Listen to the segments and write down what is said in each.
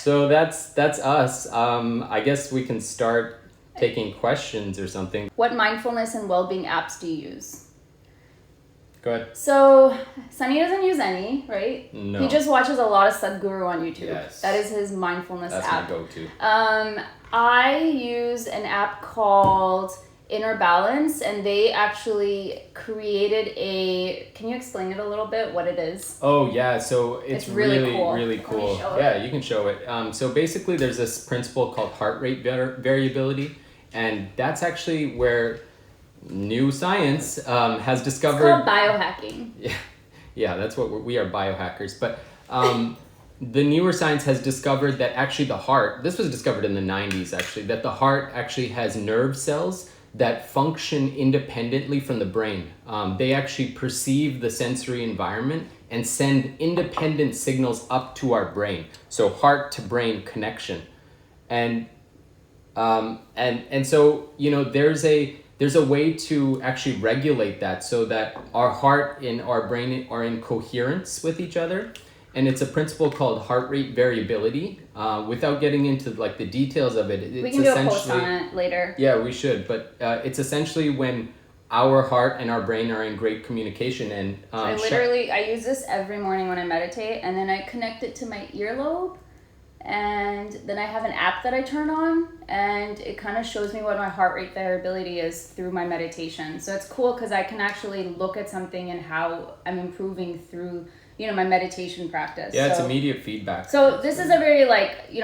So that's us. I guess we can start taking questions or something. What mindfulness and well-being apps do you use? Go ahead. So Sunny doesn't use any, right? No. He just watches a lot of Sadhguru on YouTube. Yes. That is his mindfulness That's app. my go-to. I use an app called Inner Balance, and they actually created can you explain it a little bit, what it is? Oh yeah, so it's really cool. really Let me cool. show it. Yeah, you can show it. So basically there's this principle called heart rate variability, and that's actually where new science has discovered. It's called biohacking. Yeah, that's what we are, biohackers. But the newer science has discovered that actually the heart, this was discovered in the 90s actually, that the heart actually has nerve cells that function independently from the brain. They actually perceive the sensory environment and send independent signals up to our brain. So heart to brain connection. And so, there's a way to actually regulate that so that our heart and our brain are in coherence with each other. And it's a principle called heart rate variability. Without getting into like the details of it, it's We can do a post on it later. Yeah, we should. But it's essentially when our heart and our brain are in great communication. And I use this every morning when I meditate, and then I connect it to my earlobe. And then I have an app that I turn on, and it kind of shows me what my heart rate variability is through my meditation. So it's cool because I can actually look at something and how I'm improving through, my meditation practice. Yeah, it's immediate feedback. So this is a very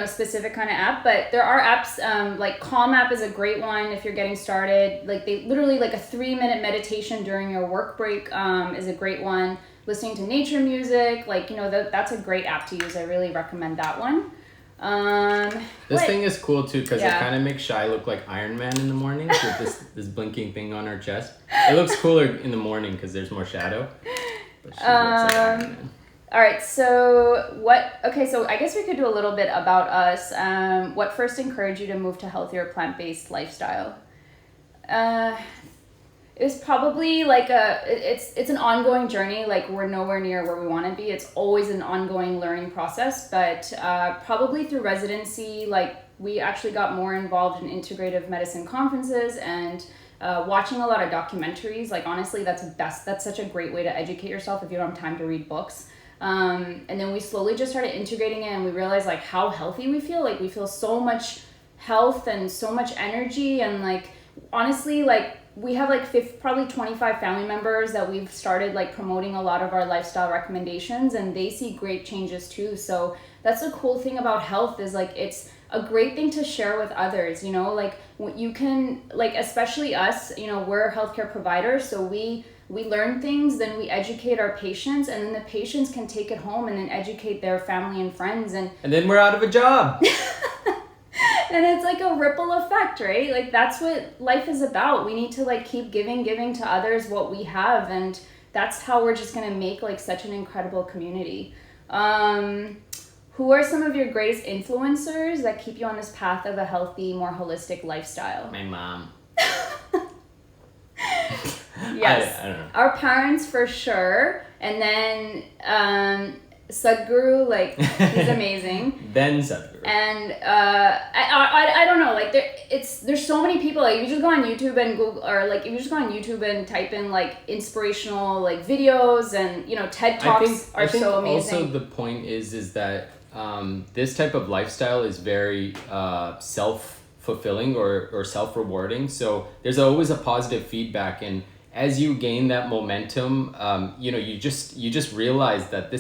specific kind of app, but there are apps like Calm app is a great one if you're getting started. Like they literally a 3-minute meditation during your work break is a great one. Listening to nature music, that's a great app to use. I really recommend that one. This thing is cool too because it kind of makes Shai look like Iron Man in the mornings with this blinking thing on her chest. It looks cooler in the morning because there's more shadow. But she looks like Iron Man. All right, so I guess we could do a little bit about us. What first encouraged you to move to healthier plant-based lifestyle? It was probably it's an ongoing journey. We're nowhere near where we want to be. It's always an ongoing learning process, but probably through residency, we actually got more involved in integrative medicine conferences and watching a lot of documentaries. Honestly, that's such a great way to educate yourself if you don't have time to read books. And then we slowly just started integrating it, and we realized how healthy we feel. We feel so much health and so much energy, and honestly, we have probably 25 family members that we've started promoting a lot of our lifestyle recommendations, and they see great changes too. So that's the cool thing about health is it's a great thing to share with others. You can especially us, we're healthcare providers, so we learn things, then we educate our patients, and then the patients can take it home and then educate their family and friends, and then we're out of a job. And it's a ripple effect, right? That's what life is about. We need to keep giving to others what we have, and that's how we're just gonna make such an incredible community. Who are some of your greatest influencers that keep you on this path of a healthy, more holistic lifestyle? My mom. Yes. I don't know. Our parents for sure, and then Sadhguru, he's amazing. Then Sadhguru. And I don't know, there's so many people. If you just go on YouTube and Google, or if you just go on YouTube and type in inspirational videos, and TED Talks are so amazing. Also the point is that this type of lifestyle is very self-fulfilling or self-rewarding. So there's always a positive feedback, and as you gain that momentum, you just realize that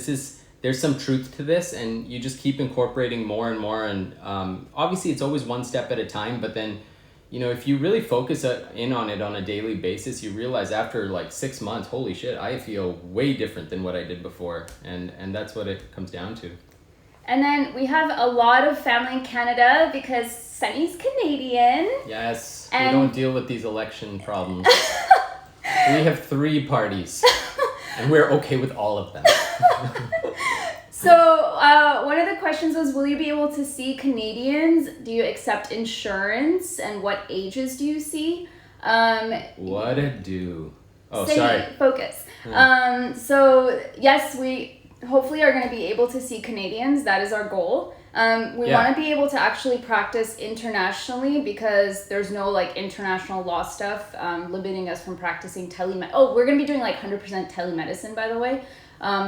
there's some truth to this, and you just keep incorporating more and more. And obviously it's always one step at a time, but then, if you really focus in on it on a daily basis, you realize after 6 months, holy shit, I feel way different than what I did before. And that's what it comes down to. And then we have a lot of family in Canada because Sunny's Canadian. Yes, we don't deal with these election problems. We have 3 parties, and we're okay with all of them. So one of the questions was, will you be able to see Canadians? Do you accept insurance? And what ages do you see? What a do. Oh, sorry. Focus. So yes, we hopefully are going to be able to see Canadians. That is our goal. We want to be able to actually practice internationally because there's no like international law stuff limiting us from practicing telemed. Oh, we're going to be doing like 100% telemedicine, by the way.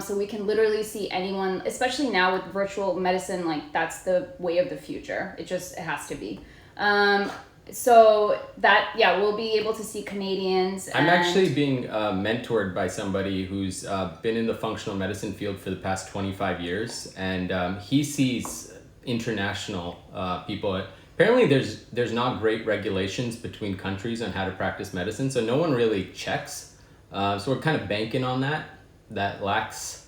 So we can literally see anyone, especially now with virtual medicine, like that's the way of the future. It has to be. So that, yeah, we'll be able to see Canadians. I'm actually being mentored by somebody who's been in the functional medicine field for the past 25 years, and he sees international people. Apparently there's not great regulations between countries on how to practice medicine, so no one really checks. So we're kind of banking on that laxness.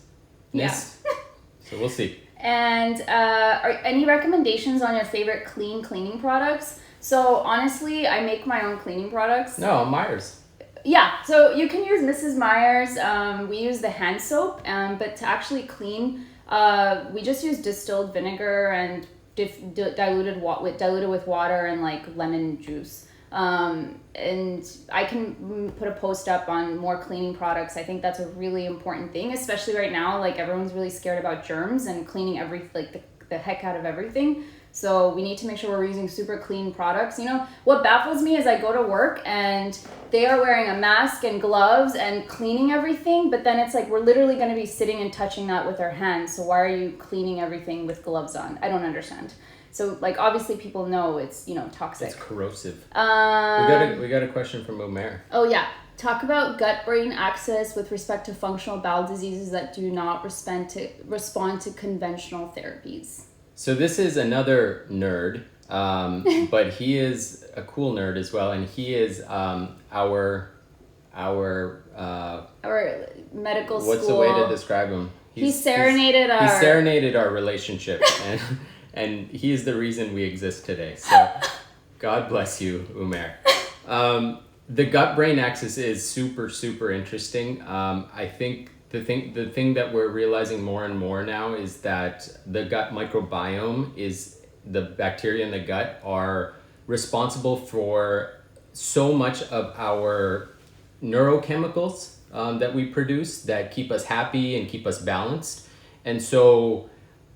Yeah. So we'll see. And are any recommendations on your favorite cleaning products? So honestly, I make my own cleaning products. No, Myers. Yeah, so you can use Mrs. Meyer's. We use the hand soap, but to actually clean, we just use distilled vinegar and diluted with water and like lemon juice. And I can put a post up on more cleaning products. I think that's a really important thing, especially right now. Like everyone's really scared about germs and cleaning the heck out of everything. So we need to make sure we're using super clean products. You know, what baffles me is I go to work and they are wearing a mask and gloves and cleaning everything, but then it's like we're literally going to be sitting and touching that with our hands. So why are you cleaning everything with gloves on? I don't understand. So like obviously people know it's, you know, toxic. It's corrosive. We got a question from Umair. Oh yeah. Talk about gut-brain axis with respect to functional bowel diseases that do not respond to conventional therapies. So this is another nerd, but he is a cool nerd as well, and he is our medical school. What's the way to describe him? He serenaded our relationship, and he is the reason we exist today. So God bless you, Umair. The gut-brain axis is super, super interesting. I think the thing that we're realizing more and more now is that the gut microbiome the bacteria in the gut are responsible for so much of our neurochemicals that we produce that keep us happy and keep us balanced. And so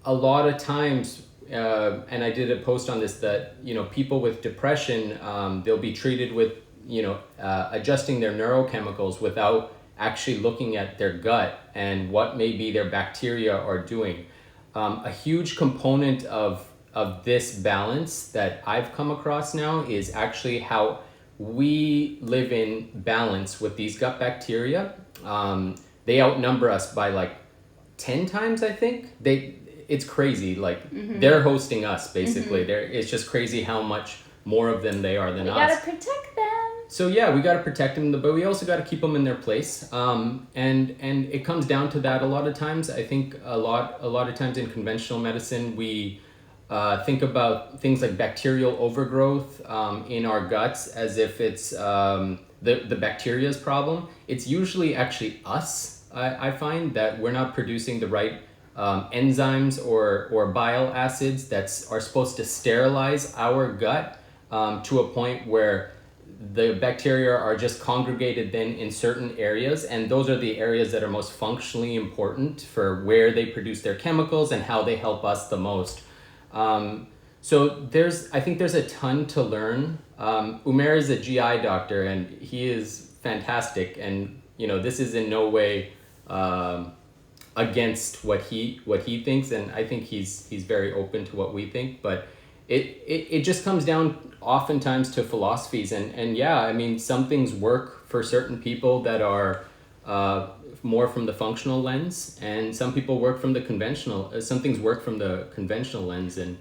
a lot of times, and I did a post on this, that, you know, people with depression, they'll be treated with, you know, adjusting their neurochemicals without actually looking at their gut and what maybe their bacteria are doing. A huge component of this balance that I've come across now is actually how we live in balance with these gut bacteria. They outnumber us by like 10 times, I think. It's crazy. Like they're hosting us basically. It's just crazy how much more of them they are than us. We gotta protect them. So yeah, we gotta protect them, but we also gotta keep them in their place. And it comes down to that a lot of times. I think a lot of times in conventional medicine, we think about things like bacterial overgrowth in our guts as if it's the bacteria's problem. It's usually actually us. I find that we're not producing the right enzymes or bile acids that are supposed to sterilize our gut to a point where the bacteria are just congregated then in certain areas, and those are the areas that are most functionally important for where they produce their chemicals and how they help us the most. So I think there's a ton to learn. Umair is a GI doctor and he is fantastic, and you know, this is in no way against what he thinks, and I think he's very open to what we think, but it just comes down oftentimes to philosophies, and yeah, I mean, some things work for certain people that are more from the functional lens, and some people work from the conventional. Some things work from the conventional lens, and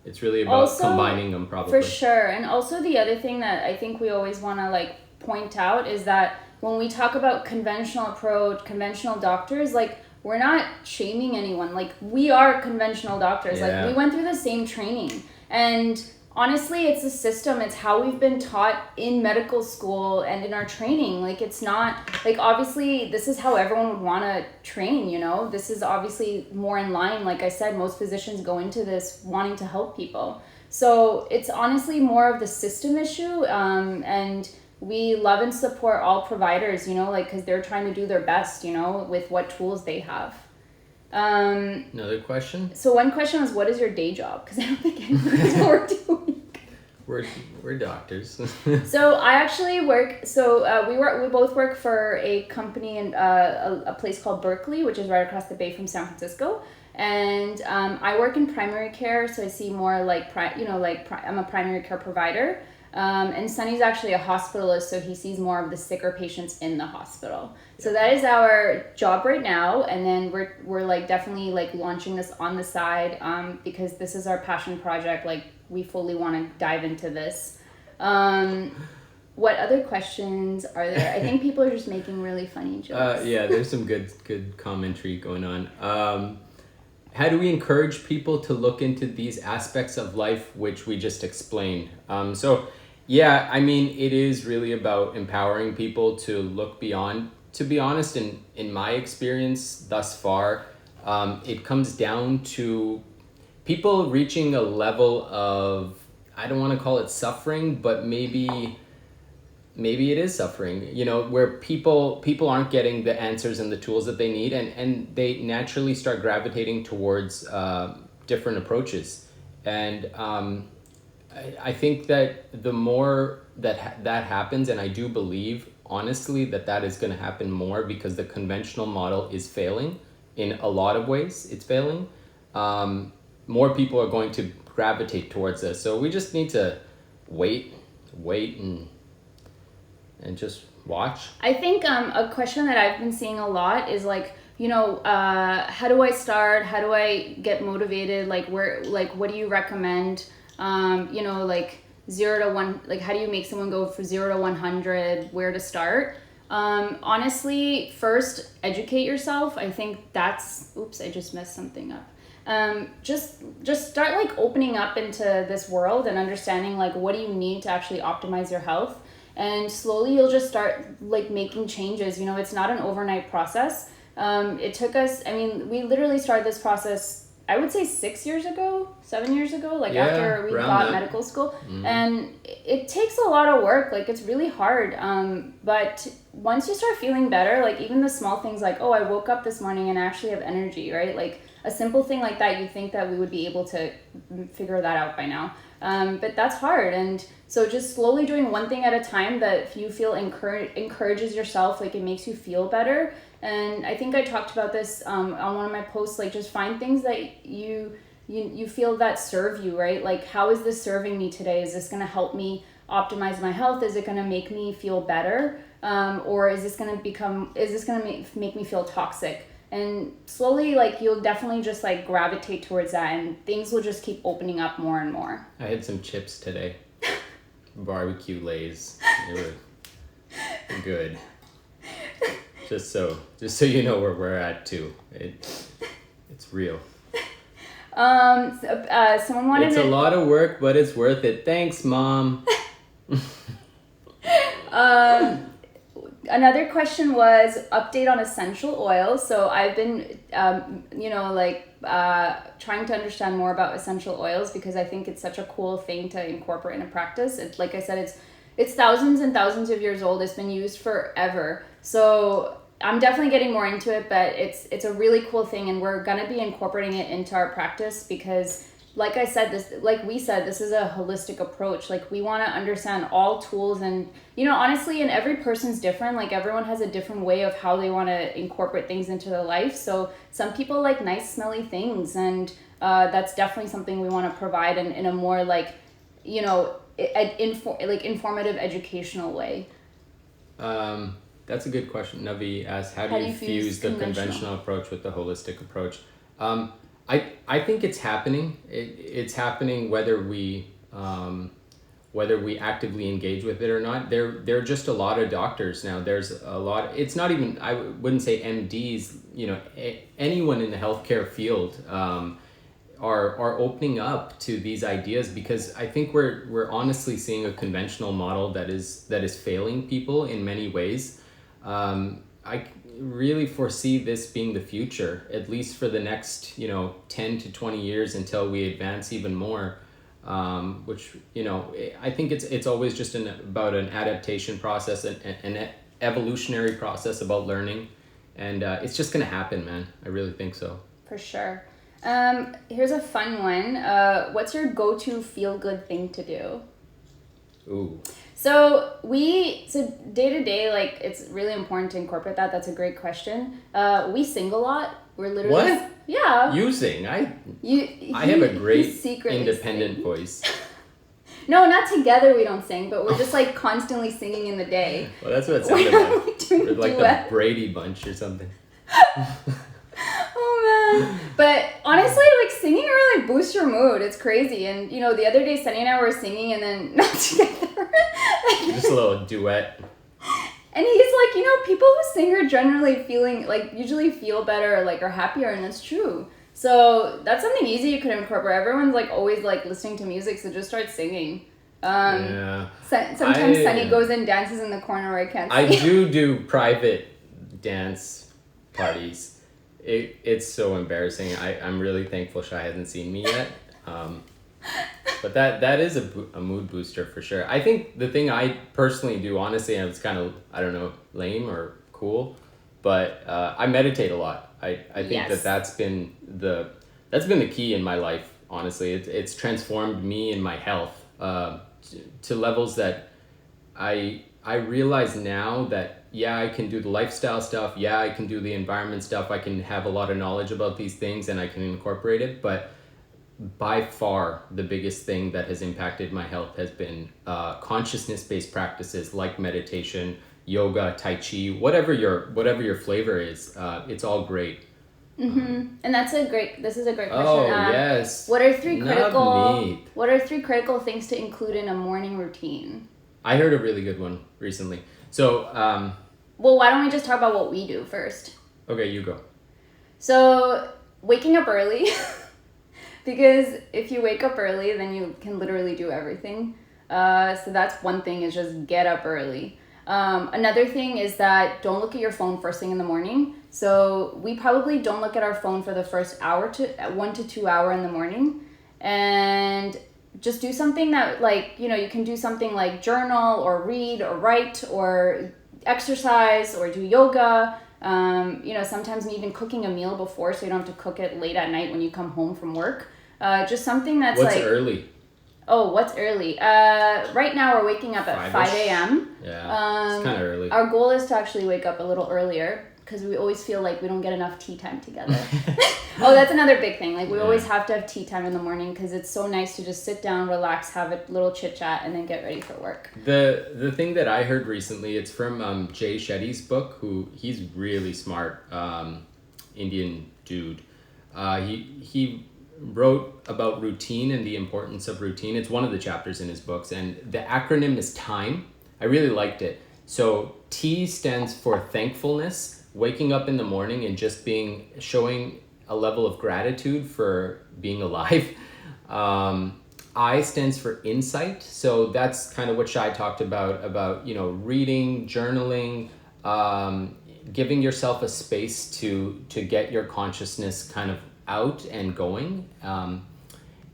it's really about also, combining them probably. For sure. And also the other thing that I think we always want to like point out is that when we talk about conventional approach, conventional doctors, like we're not shaming anyone. Like we are conventional doctors. Yeah. Like we went through the same training, and honestly, it's a system. It's how we've been taught in medical school and in our training. Like, it's not, like, obviously, this is how everyone would want to train, you know? This is obviously more in line. Like I said, most physicians go into this wanting to help people. So it's honestly more of the system issue. And we love and support all providers, you know, like, because they're trying to do their best, you know, with what tools they have. Another question? So one question was, what is your day job? Because I don't think anyone knows what we're doing. We're doctors. So I actually work. So we both work for a company in a place called Berkeley, which is right across the bay from San Francisco. And I work in primary care, so I see more like I'm a primary care provider. And Sunny's actually a hospitalist, so he sees more of the sicker patients in the hospital. So that is our job right now, and then we're like definitely like launching this on the side because this is our passion project. Like we fully want to dive into this. What other questions are there? I think people are just making really funny jokes. Yeah, there's some good commentary going on. How do we encourage people to look into these aspects of life which we just explained? So yeah, I mean, it is really about empowering people to look beyond. To be honest, in my experience thus far, it comes down to people reaching a level of, I don't want to call it suffering, but maybe it is suffering, where people aren't getting the answers and the tools that they need, and they naturally start gravitating towards different approaches. And I think that the more that happens, and I do believe honestly that is going to happen more, because the conventional model is failing in a lot of ways. It's failing. More people are going to gravitate towards this, so we just need to wait and just watch. I think a question that I've been seeing a lot is like, how do I start? How do I get motivated? Like what do you recommend? Like 0 to 1, like how do you make someone go from 0 to 100, where to start? Honestly, first educate yourself. I think oops, I just messed something up. Just start like opening up into this world and understanding like what do you need to actually optimize your health. And slowly you'll just start like making changes. It's not an overnight process. It took us, we literally started this process, I would say 7 years ago, like after we got medical school. Mm-hmm. And it takes a lot of work. Like it's really hard. But once you start feeling better, like even the small things like, oh, I woke up this morning and I actually have energy, right? Like a simple thing like that, you think that we would be able to figure that out by now. But that's hard. And so just slowly doing one thing at a time that if you feel encourages yourself, like it makes you feel better. And I think I talked about this on one of my posts, like just find things that you feel that serve you, right? Like how is this serving me today? Is this going to help me optimize my health? Is it going to make me feel better? Or is this going to make me feel toxic? And slowly, like you'll definitely just like gravitate towards that, and things will just keep opening up more and more. I had some chips today, barbecue Lays. They were good. Just so you know where we're at too. It's real. Someone wanted. It's a lot of work, but it's worth it. Thanks, Mom. Another question was update on essential oils. So I've been, trying to understand more about essential oils because I think it's such a cool thing to incorporate into practice. It's like I said, it's thousands and thousands of years old. It's been used forever. So I'm definitely getting more into it, but it's a really cool thing, and we're gonna be incorporating it into our practice because, like I said, this is a holistic approach. Like we want to understand all tools, and honestly, and every person's different. Like everyone has a different way of how they want to incorporate things into their life. So some people like nice smelly things, and that's definitely something we want to provide in a more like, informative educational way. That's a good question. Navi asked, how do you fuse the conventional approach with the holistic approach? I think it's happening. It's happening whether we actively engage with it or not. There are just a lot of doctors now. There's a lot. It's not even, I wouldn't say MDs. Anyone in the healthcare field are opening up to these ideas, because I think we're honestly seeing a conventional model that is failing people in many ways. I really foresee this being the future, at least for the next 10 to 20 years, until we advance even more, which I think it's always just about an adaptation process, an evolutionary process about learning, and it's just gonna happen, man. I really think so. For sure. Here's a fun one. What's your go-to feel-good thing to do? Ooh. So day to day, like it's really important to incorporate that. That's a great question. We sing a lot. We're literally What? Yeah. You sing. I He have a great secretly independent sings. voice. No, not together. We don't sing, but we're just like constantly singing in the day. Well, that's what it We're sounded like. like doing We're like duet. the Brady Bunch or something. Oh man. But honestly, like singing really boosts your mood. It's crazy. And you know, the other day Sunny and I were singing and then not together. Just a little duet. And he's like, you know, people who sing are generally usually feel better or like are happier, and that's true. So that's something easy you could incorporate. Everyone's like always like listening to music, so just start singing. Yeah. Sometimes Sunny goes and dances in the corner where I can't I see. do private dance parties. It's so embarrassing. I'm really thankful Shai hasn't seen me yet. But that is a mood booster for sure. I think the thing I personally do, honestly, and it's kind of, I don't know, lame or cool, but I meditate a lot. I think Yes. that's been the key in my life. Honestly, it's transformed me and my health to levels that I realize now that yeah, I can do the lifestyle stuff. Yeah, I can do the environment stuff. I can have a lot of knowledge about these things and I can incorporate it. But by far, the biggest thing that has impacted my health has been consciousness-based practices like meditation, yoga, tai chi, whatever your flavor is. It's all great. And this is a great question. Oh yes. What are three Not meat. critical things to include in a morning routine? I heard a really good one recently. So Well, why don't we just talk about what we do first? okay, you go. So, waking up early. Because if you wake up early, then you can literally do everything. So that's one thing, is just get up early. Another thing is that don't look at your phone first thing in the morning. So we probably don't look at our phone for the first 1 to 2 hour in the morning. And just do something that, like, you know, you can do something like journal or read or write or exercise or do yoga. You know, sometimes even cooking a meal before so you don't have to cook it late at night when you come home from work. Just something that's What's like... early? Oh, what's early? Right now we're waking up at 5 a.m. Yeah, it's kind of early. Our goal is to actually wake up a little earlier because we always feel like we don't get enough tea time together. Oh, that's another big thing. Like we always have to have tea time in the morning because it's so nice to just sit down, relax, have a little chit chat, and then get ready for work. The thing that I heard recently, it's from Jay Shetty's book. He's really smart, Indian dude. He wrote about routine and the importance of routine. It's one of the chapters in his books, and the acronym is TIME. I really liked it. So T stands for thankfulness, waking up in the morning and just showing a level of gratitude for being alive. I stands for insight. So that's kind of what Shai talked about, you know, reading, journaling, giving yourself a space to get your consciousness kind of out and going.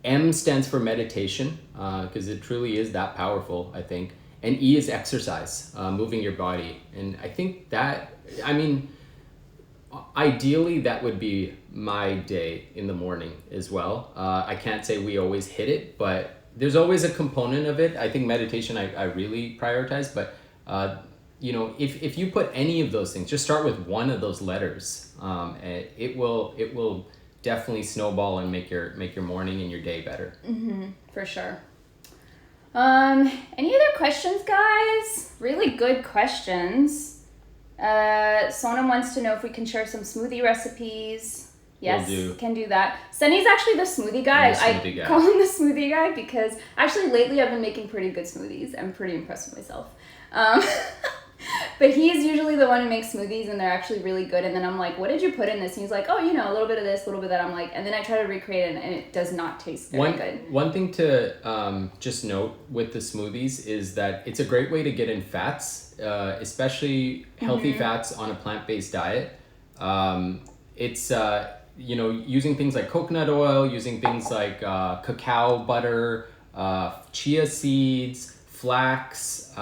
M stands for meditation, because it truly is that powerful, I think. And E is exercise, moving your body. And I think that, I mean, ideally that would be my day in the morning as well. I can't say we always hit it, but there's always a component of it. I think meditation I really prioritize, but you know, if you put any of those things, just start with one of those letters, it will definitely snowball and make your morning and your day better. For sure. Any other questions, guys? Really good questions. Sonam wants to know if we can share some smoothie recipes. Yes, Will do. Can do that. Sunny's actually the smoothie guy. I call him the smoothie guy because actually lately I've been making pretty good smoothies. I'm pretty impressed with myself. But he's usually the one who makes smoothies and they're actually really good. And then I'm like, what did you put in this? And he's like, oh, you know, a little bit of this, a little bit of that. I'm like, and then I try to recreate it and it does not taste very good. One thing to just note with the smoothies is that it's a great way to get in fats, especially healthy fats on a plant-based diet. It's, you know, using things like coconut oil, using things like cacao butter, chia seeds, flax.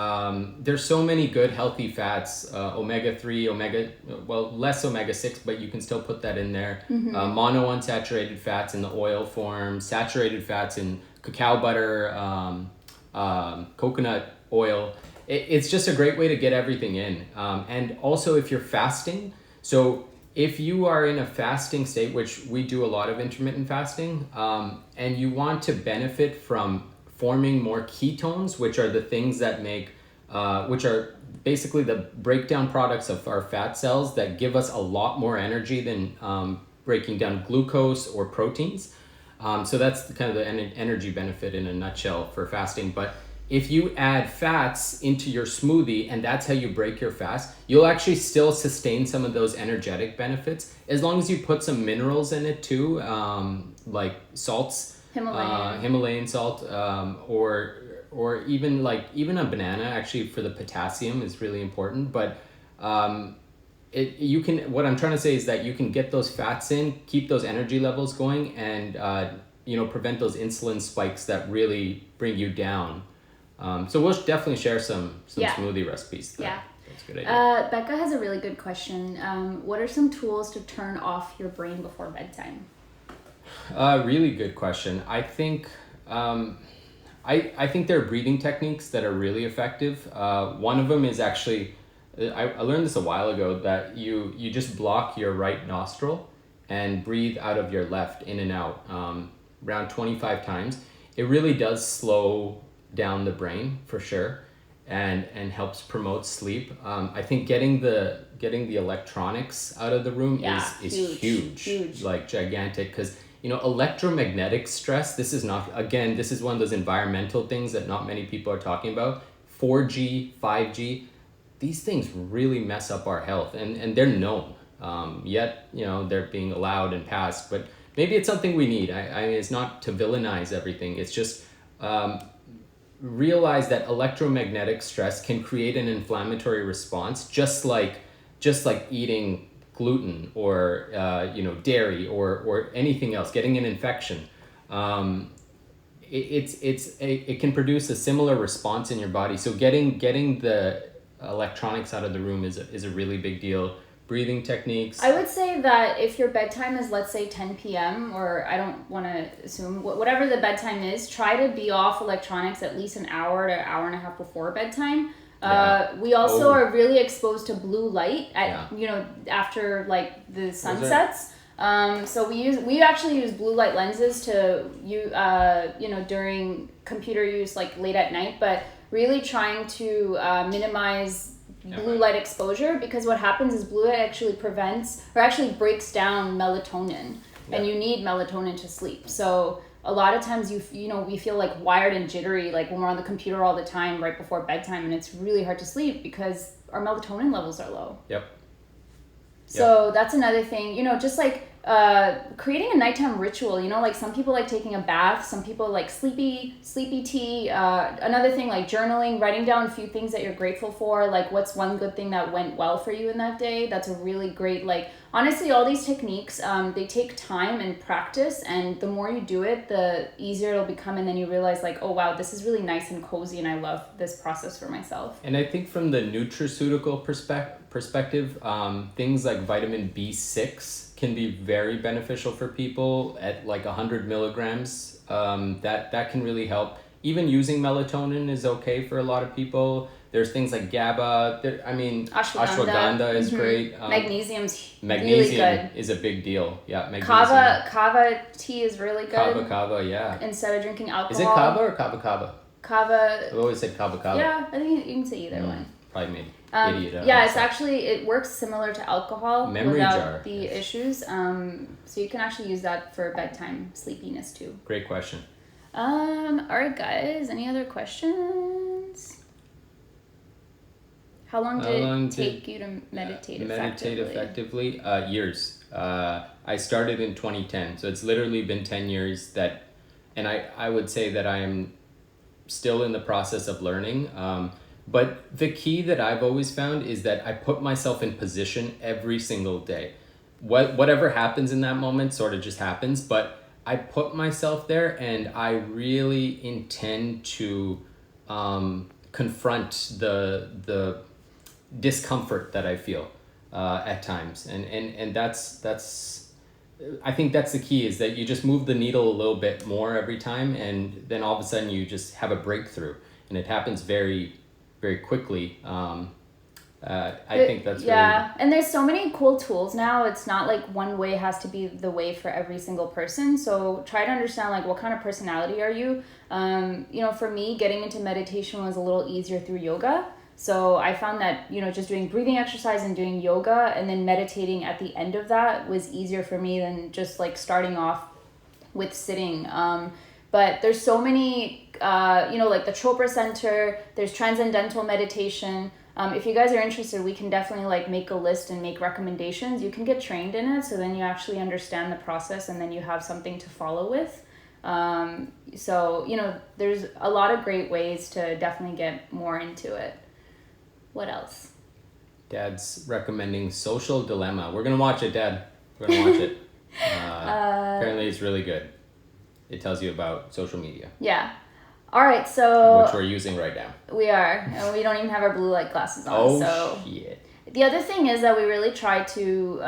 There's so many good healthy fats, omega-3, less omega-6, but you can still put that in there. Monounsaturated fats in the oil form, saturated fats in cacao butter, coconut oil. It's just a great way to get everything in. And also if you're fasting, so if you are in a fasting state, which we do a lot of intermittent fasting, and you want to benefit from forming more ketones, which are the things that make, which are basically the breakdown products of our fat cells that give us a lot more energy than breaking down glucose or proteins. So that's kind of the energy benefit in a nutshell for fasting. But if you add fats into your smoothie and that's how you break your fast, you'll actually still sustain some of those energetic benefits as long as you put some minerals in it too, like salts, Himalayan salt, or even a banana actually for the potassium is really important. But what I'm trying to say is that you can get those fats in, keep those energy levels going, and prevent those insulin spikes that really bring you down. So we'll definitely share some smoothie recipes. That's a good idea. Becca has a really good question. What are some tools to turn off your brain before bedtime? Really good question. I think I think there are breathing techniques that are really effective. One of them is actually, I learned this a while ago, that you just block your right nostril and breathe out of your left in and out around 25 times. It really does slow down the brain for sure, and helps promote sleep. I think getting the electronics out of the room is huge, like gigantic, because electromagnetic stress, this is one of those environmental things that not many people are talking about. 4G, 5G, these things really mess up our health, and they're known, yet they're being allowed and passed. But maybe it's something we need. I mean, it's not to villainize everything, it's just realize that electromagnetic stress can create an inflammatory response, just like eating gluten or dairy or anything else, getting an infection. It can produce a similar response in your body. So getting the electronics out of the room is a really big deal. Breathing techniques. I would say that if your bedtime is, let's say, 10 p.m., or I don't want to assume, whatever the bedtime is, try to be off electronics at least an hour to an hour and a half before bedtime. We also are really exposed to blue light after like the sun sets. So we actually use blue light lenses to during computer use, like late at night, but really trying to minimize blue light exposure, because what happens is blue light actually breaks down melatonin, and you need melatonin to sleep. So a lot of times we feel like wired and jittery, like when we're on the computer all the time right before bedtime, and it's really hard to sleep because our melatonin levels are low. So that's another thing, just like creating a nighttime ritual, like some people like taking a bath, some people like sleepy tea. Another thing, like journaling, writing down a few things that you're grateful for, like what's one good thing that went well for you in that day. That's a really great, like, honestly, all these techniques, they take time and practice, and the more you do it, the easier it'll become, and then you realize like, oh wow, this is really nice and cozy, and I love this process for myself. And I think from the nutraceutical perspective, things like vitamin B6 can be very beneficial for people at like 100 milligrams. That can really help. Even using melatonin is okay for a lot of people. There's things like GABA. Ashwagandha is great. Magnesium's Magnesium really good. is a big deal. Yeah, magnesium. Kava tea is really good. Kava, yeah. Instead of drinking alcohol. Is it kava or kava? Kava. I've always said kava. Yeah, I think you can say either one. Probably made idiot. It works similar to alcohol without the issues. So you can actually use that for bedtime sleepiness too. Great question. All right, guys. Any other questions? How long did it take you to meditate effectively? Years. I started in 2010, so it's literally been 10 years and I would say that I am still in the process of learning. But the key that I've always found is that I put myself in position every single day. Whatever happens in that moment sort of just happens, but I put myself there, and I really intend to confront the discomfort that I feel at times, and that's I think that's the key, is that you just move the needle a little bit more every time, and then all of a sudden you just have a breakthrough, and it happens very, very quickly. I think that's yeah, and there's so many cool tools now. It's not like one way has to be the way for every single person. So try to understand like what kind of personality are you. You know, for me, getting into meditation was a little easier through yoga. So I found that, you know, just doing breathing exercise and doing yoga and then meditating at the end of that was easier for me than just like starting off with sitting. But there's so many, you know, like the Chopra Center, there's Transcendental Meditation. If you guys are interested, we can definitely like make a list and make recommendations. You can get trained in it, so then you actually understand the process and then you have something to follow with. So, you know, there's a lot of great ways to definitely get more into it. What else? Dad's recommending Social Dilemma. We're gonna watch it, Dad. We're gonna watch it. Apparently it's really good. It tells you about social media. Yeah. All right, so... Which we're using right now. We are, and we don't even have our blue light glasses on. Oh, so. shit. The other thing is that we really try to...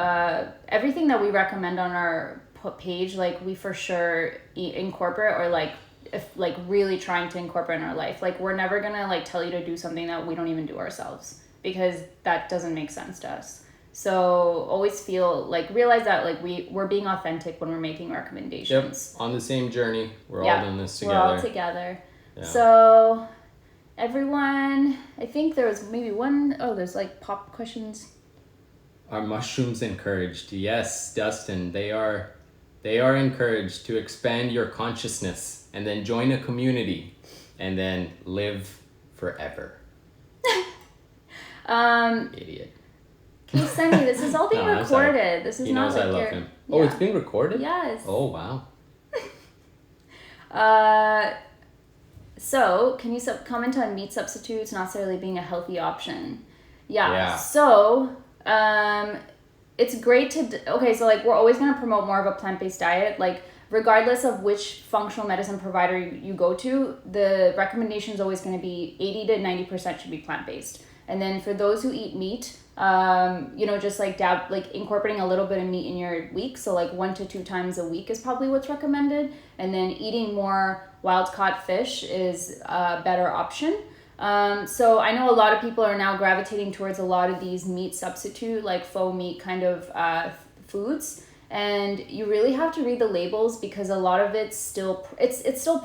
everything that we recommend on our page, like, we for sure incorporate, or, like, if like really trying to incorporate in our life. Like, we're never gonna like tell you to do something that we don't even do ourselves, because that doesn't make sense to us. So always feel like, realize that like we're being authentic when we're making recommendations. Yep, on the same journey. We're all in this together. We're all together. Yeah. So everyone, I think there was maybe there's like pop questions. Are mushrooms encouraged? Yes, Dustin, they are encouraged to expand your consciousness and then join a community and then live forever. Idiot. Hey, Sunny, this is all being recorded. This is he not knows like I love him. Oh, it's being recorded? Yes. Oh, wow. So, can you comment on meat substitutes not necessarily being a healthy option? Yeah. So, it's great to... Okay, so, like, we're always going to promote more of a plant-based diet. Like, regardless of which functional medicine provider you go to, the recommendation is always going to be 80 to 90% should be plant-based. And then for those who eat meat, you know, just like incorporating a little bit of meat in your week. So like 1 to 2 times a week is probably what's recommended. And then eating more wild-caught fish is a better option. So I know a lot of people are now gravitating towards a lot of these meat substitute, like faux meat kind of foods. And you really have to read the labels, because a lot of it's still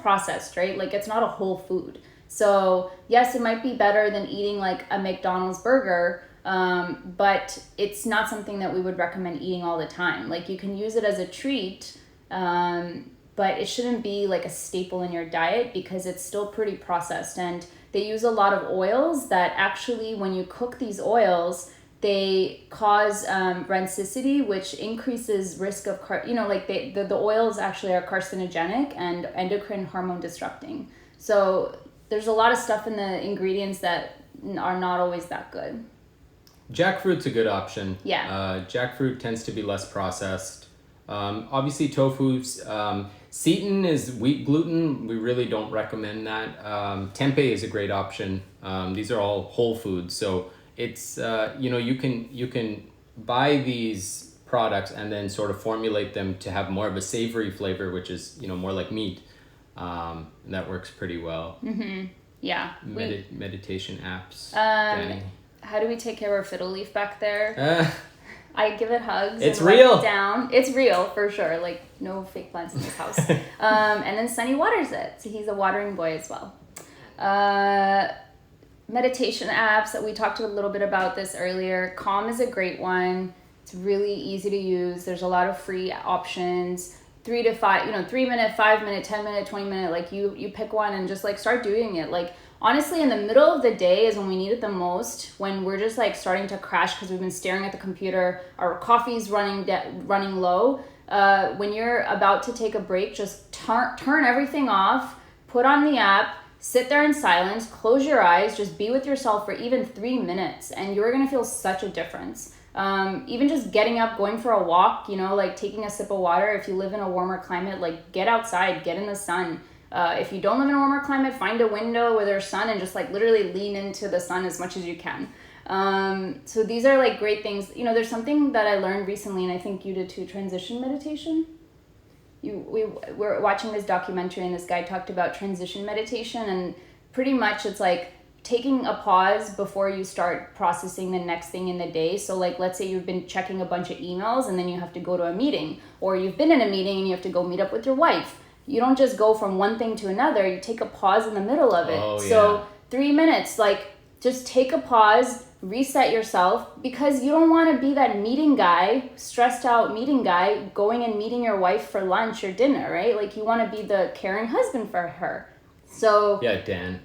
processed, right? Like, it's not a whole food. So yes, it might be better than eating like a McDonald's burger, but it's not something that we would recommend eating all the time. Like, you can use it as a treat, but it shouldn't be like a staple in your diet, because it's still pretty processed. And they use a lot of oils that actually, when you cook these oils, they cause rancidity, which increases risk of, the oils actually are carcinogenic and endocrine hormone disrupting. So there's a lot of stuff in the ingredients that are not always that good. Jackfruit's a good option. Yeah. Jackfruit tends to be less processed. Obviously, tofu. Seitan is wheat gluten. We really don't recommend that. Tempeh is a great option. These are all whole foods, so it's you can buy these products and then sort of formulate them to have more of a savory flavor, which is more like meat. And that works pretty well. Mm-hmm. Yeah. Meditation apps. Danny. How do we take care of our fiddle leaf back there? I give it hugs. It's and real. It down. It's real for sure. Like, no fake plants in this house. And then Sunny waters it, so he's a watering boy as well. Meditation apps, that we talked a little bit about this earlier. Calm is a great one. It's really easy to use. There's a lot of free options. 3 to 5, 3 minute, 5 minute, 10 minute, 20 minute, like you pick one and just like start doing it. Like, honestly, in the middle of the day is when we need it the most, when we're just like starting to crash because we've been staring at the computer, our coffee's running low. When you're about to take a break, just turn everything off, put on the app, sit there in silence, close your eyes, just be with yourself for even 3 minutes, and you're gonna feel such a difference. Even just getting up, going for a walk, like taking a sip of water. If you live in a warmer climate, like get outside, get in the sun. If you don't live in a warmer climate, find a window where there's sun and just like literally lean into the sun as much as you can. So these are like great things. You know, there's something that I learned recently, and I think you did too, transition meditation. We were watching this documentary, and this guy talked about transition meditation, and pretty much it's like taking a pause before you start processing the next thing in the day. So like, let's say you've been checking a bunch of emails and then you have to go to a meeting, or you've been in a meeting and you have to go meet up with your wife. You don't just go from one thing to another. You take a pause in the middle of it. Oh, yeah. So 3 minutes, like just take a pause, reset yourself, because you don't want to be that meeting guy, stressed out meeting guy, going and meeting your wife for lunch or dinner, right? Like you want to be the caring husband for her. So Yeah, Dan.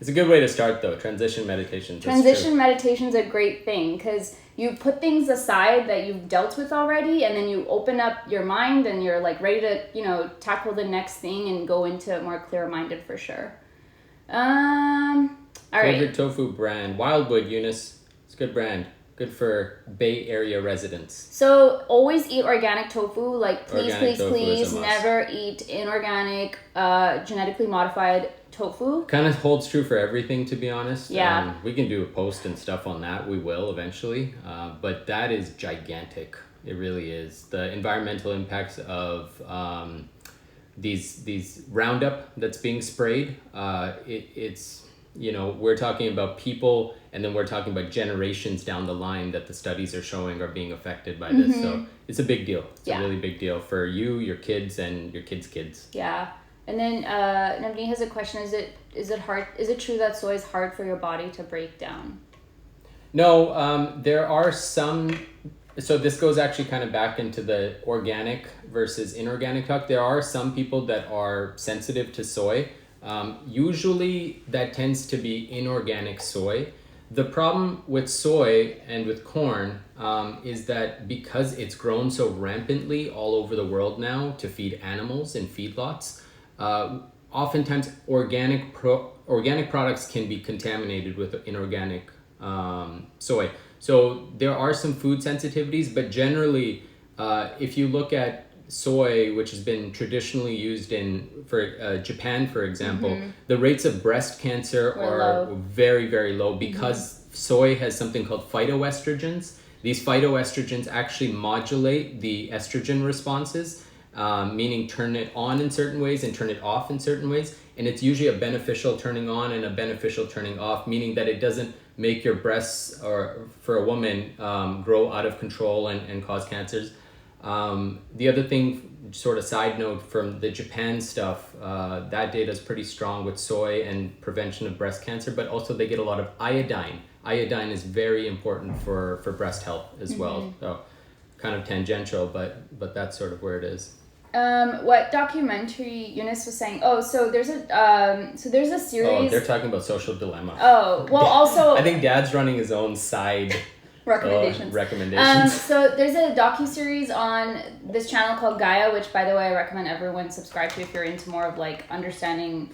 It's a good way to start, though. Transition meditation. Transition meditation is a great thing because you put things aside that you've dealt with already, and then you open up your mind and you're like ready to, you know, tackle the next thing and go into it more clear-minded for sure. All right. Favorite tofu brand? Wildwood, Eunice. It's a good brand. Good for Bay Area residents. So always eat organic tofu. Like please, Organic tofu is a must. never eat inorganic, genetically modified tofu. Kind of holds true for everything, to be honest. Yeah. We can do a post and stuff on that. We will eventually. But that is gigantic. It really is. The environmental impacts of these Roundup that's being sprayed. It's, you know, we're talking about people, and then we're talking about generations down the line that the studies are showing are being affected by this. So it's a big deal. It's a really big deal for you, your kids, and your kids' kids. Yeah. And then Navneet has a question. Is it hard? Is it true that soy is hard for your body to break down? No, there are some. So this goes actually kind of back into the organic versus inorganic talk. There are some people that are sensitive to soy. Usually that tends to be inorganic soy. The problem with soy and with corn is that because it's grown so rampantly all over the world now to feed animals in feedlots, oftentimes organic products can be contaminated with inorganic soy. So there are some food sensitivities, but generally, if you look at soy, which has been traditionally used for Japan, for example, the rates of breast cancer are very, very low because soy has something called phytoestrogens. These phytoestrogens actually modulate the estrogen responses, meaning turn it on in certain ways and turn it off in certain ways. And it's usually a beneficial turning on and a beneficial turning off, meaning that it doesn't make your breasts, or for a woman, grow out of control and cause cancers. The other thing, sort of side note from the Japan stuff, that data is pretty strong with soy and prevention of breast cancer, but also they get a lot of iodine. Iodine is very important for breast health as well. So kind of tangential, but that's sort of where it is. What documentary Eunice was saying? Oh, so there's a series. Oh, they're talking about Social Dilemma. Oh, well, also I think Dad's running his own side recommendations. So there's a docuseries on this channel called Gaia, which, by the way, I recommend everyone subscribe to if you're into more of like understanding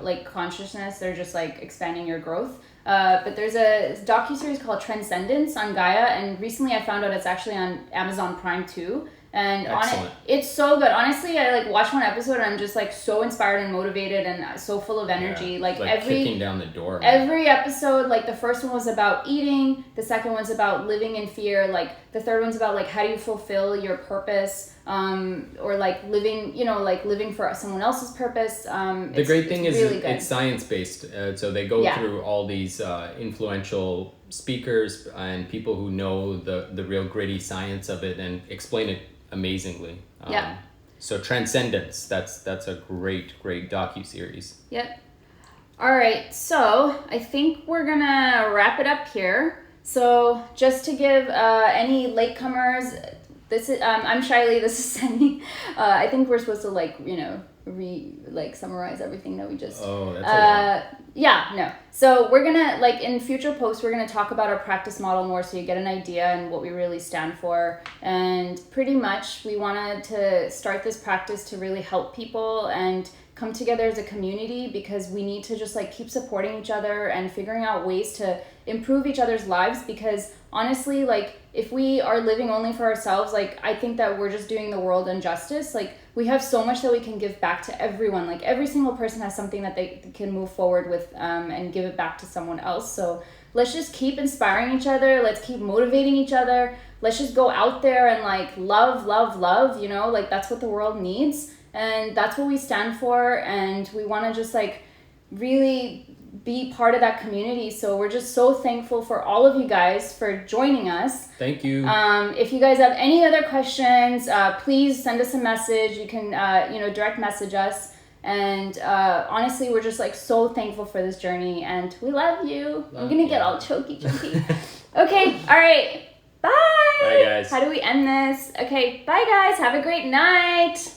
like consciousness. They're just like expanding your growth. But there's a docuseries called Transcendence on Gaia, and recently I found out it's actually on Amazon Prime too. And Excellent. on it, it's so good. Honestly, I like watched one episode and I'm just like so inspired and motivated and so full of energy. Yeah, like every kicking down the door. Man. Every episode, like the first one was about eating, the second one's about living in fear, like the third one's about like how do you fulfill your purpose, or like living, you know, like living for someone else's purpose. The great thing is really it's science based. So they go through all these influential speakers and people who know the real gritty science of it and explain it amazingly. So Transcendence, that's a great docuseries. Yep. All right, so I think we're gonna wrap it up here. So just to give any latecomers, this is I'm Shiley, this is Sunny. I think we're supposed to like, you know, summarize everything that we just that's a lot. So we're gonna, like, in future posts we're gonna talk about our practice model more so you get an idea and what we really stand for. And pretty much we wanted to start this practice to really help people and come together as a community, because we need to just like keep supporting each other and figuring out ways to improve each other's lives. Because honestly, like if we are living only for ourselves, like I think that we're just doing the world injustice. Like we have so much that we can give back to everyone. Like every single person has something that they can move forward with, and give it back to someone else. So let's just keep inspiring each other. Let's keep motivating each other. Let's just go out there and like love, you know, like that's what the world needs. And that's what we stand for. And we want to just like really be part of that community. So we're just so thankful for all of you guys for joining us. Thank you. If you guys have any other questions, please send us a message. You can, direct message us. And honestly, we're just like so thankful for this journey, and we love you. I'm going to get all choky. Okay. All right. Bye. Bye, guys. How do we end this? Okay. Bye, guys. Have a great night.